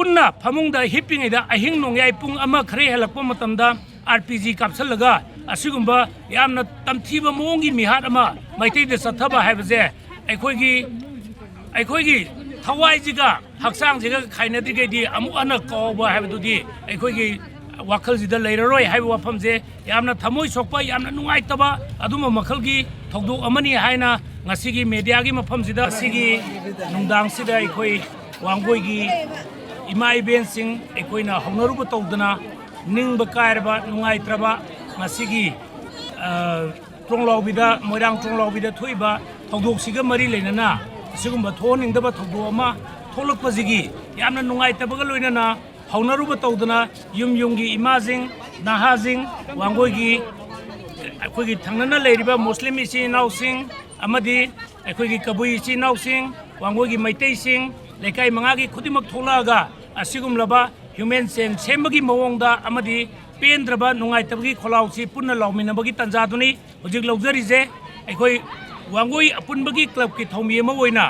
पुन्ना फमुंगदा हिपिंगदा अहिंग नोंयाय पुंग अमा खरे हेलक्पा मतमदा RPG कापसलगा असिगुंबा यामना तमथीबा मोंगी मिहात अमा मैतैदा सथबा हाइबजे अखोइगी थवाइजिगा हक्सांजिगा खाइनद्रिगैदि अमु अना कौबा हाइबदुदि अखोइगी वाखलजिदा लेररोय हाइबा वाफमजे यामना थमोइ सोकपा यामना नुंगाइतबा अदुमा मखलगी थौदोक अमनि हाइना ngasiगी मीडियागी मफमजिदा सिगी नुंदांगसिदा अखोइ वांगोइगी इमा इबेंसिंग अखोइना हौनरुब तौदना निंग कायरबा नुंगाइत्रबा ngasiगी ट्रोंगलाउबिदा मोइरांग ट्रोंगलाउबिदा थुइबा थौदोकसिगा मरि लेनना सिगुंबा थोनिंगदबा थौदो अमा थोलकपजिगी यामना नुंगाइतबगा लोइनना हौनरुब तौदना युमयुंगी इमाजिंग नाहाजिंग वांगोइगी अखोइगी थंगना लेरिबा मुस्लिम इचि नाउसिंग अमदी अखोइगी कबुई इचि नाउसिंग वांगोइगी मैतैसिंग लेकाई मंगागी खुदिमक थोलागा असिगुमलबा ह्यूमन चेन सेमबगी मवोंगदा अमदी पेंद्रबा नुंगाइतबगी खोलाउसी पुन्ना लाउमिनबगी तंजादुनी हुजिक लौजरिजे अखोइ वांगोइ अपुनबगी क्लब की थौमी अमा ओइना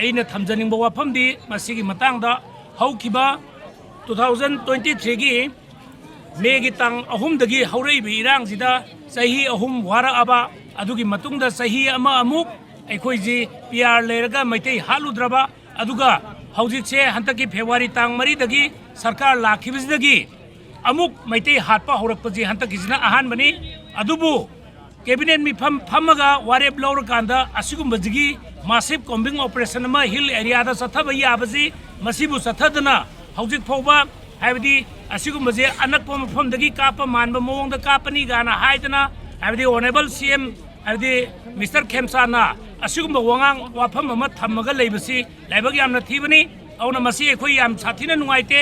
अइना थमजनिंगबा वाफमदी मसिगी मतांगदा हौखिबा 2023 गी मेगी तंग अहुमदगी हौरैबी इरांगजिदा सही अहुम वाराअबा अदुगी मतुंगदा सही अमा अमुक अखोइजी PR लेरगा मैतै हालुद्रबा अदुगा हौजिकसे हंतकी फेब्रुवारी तांग मरीदगी सरकार लाखिबजिदगी अमुक Meitei हाटपा हौरकपजी हंतकीजिना अहानबनी अदुबु cabinet मिफम फमगा वारेप लौरकांदा असिगुंबजिगी massive combing operation अमा हिल एरियादा सथबा याबजी मसिबु सथदना हौजिक फौबा हाइबदी असिगुंबजे अनकपा मफमदगी कापा मानबा मोंगदा कापनी गाना हाइदना हाइबदी ऑनरेबल CM हाइबदी मिस्टर खेमसाना असिगुंबा वांगांग वाफम अमा थमगा लेबसी लाइबग यामना थीबनी औना मसी एखोइ याम साथिना नुंगाइते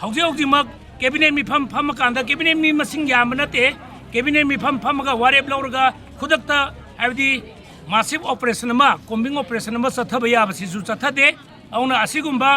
हौजि हौजिमक कैबिनेट मिफम फमकांदा कैबिनेट मी मसिंग याम नते कैबिनेट मिफम फमगा वारेप लौरगा खुदक्ता हाइबदी मासिव ऑपरेशन अमा कॉम्बिंग ऑपरेशन अमा सथबा याबसिसु सथदे औना असिगुंबा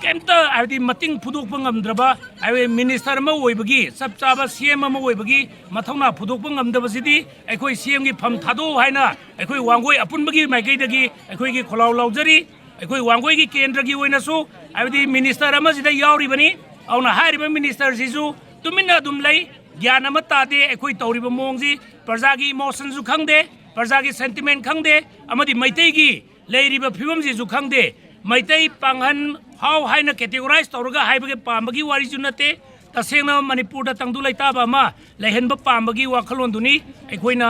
केमता हाइबदी मतिंग फुदोकपा ngamद्रबा हाइबे मिनिस्टर अमा ओइबगी सब चाबा CM अमा ओइबगी मथौना फुदोकपा ngamदबसिदी अखोइ CM गी फम थादो हाइना अखोइ वांगोइ अपुनबगी माइकैदगी अखोइगी खोलाउ लौजरी अखोइ वांगोइगी केंद्रगी ओइनासु हाइबदी मिनिस्टर अमा जिदा यावरिबनी औना हाइरिबा मिनिस्टर जिसु तुमिना दुम लै ज्ञान अमा तादे अखोइ तौरिबा मोंगजी प्रजागी इमोशनजु खंगदे प्रजागी सेंटिमेंट खंगदे अमदी मैतैगी लेरिबा फिबम जिसु खंगदे मैतै पांगहन हाउ हाइना कैटेगोराइज तौरगा हाइबगे पामबगी वारिजु नते तसेंगना मणिपुरदा तंगदु लैताबा अमा लैहनबा पामबगी वाखलोंदुनी अखोइना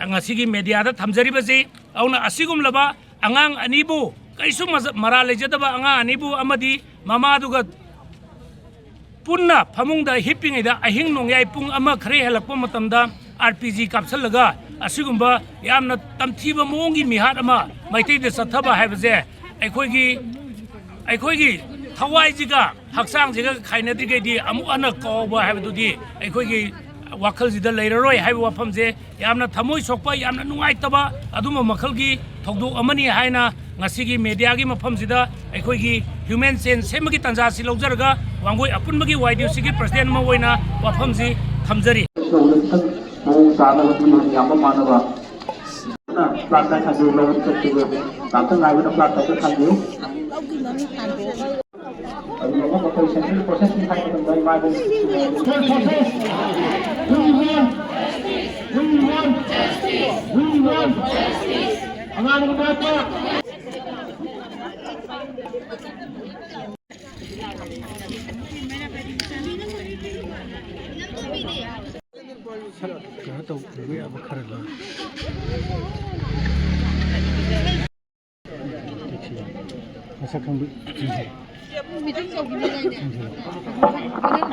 ngasiगी मीडियादा थमजरिबजे औना असिगुमलबा अंगांग अनिबु कैसु मरा लेजदबा अंगांग अनिबु अमदी ममादुगा पुन्ना फमुंगदा हिपिंगदा अहिंग नोंयाय पुंग अमा खरे हेलक्पा मतमदा RPG कापसलगा असिगुंबा यामना तमथीबा मोंगी मिहात अमा मैतैदा सथबा हाइबजे अखोइगी थवाइजिगा हक्सांजिगा खाइनद्रिगैदि अमु अना कौबा हाइबदुदि अखोइगी वाखलजिदा लेररोय हाइबा वाफमजे यामना थमोइ सोकपा यामना नुंगाइतबा अदुमा मखलगी थौदोक अमनि हाइना ngasiगी मीडियागी मफमजिदा अखोइगी ह्यूमन चेन सेमगी तंजासि लौजरगा वांगोइ अपुनबगी वाइडियोसिगी प्रेसिडेंट अमा ओइना वाफमजी थमजरी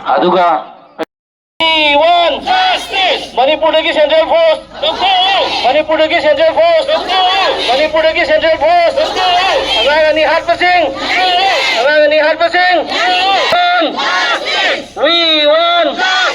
aduga we want justice manipurdagi central force manipurdagi central force manipurdagi central force angani hatpasing we want justice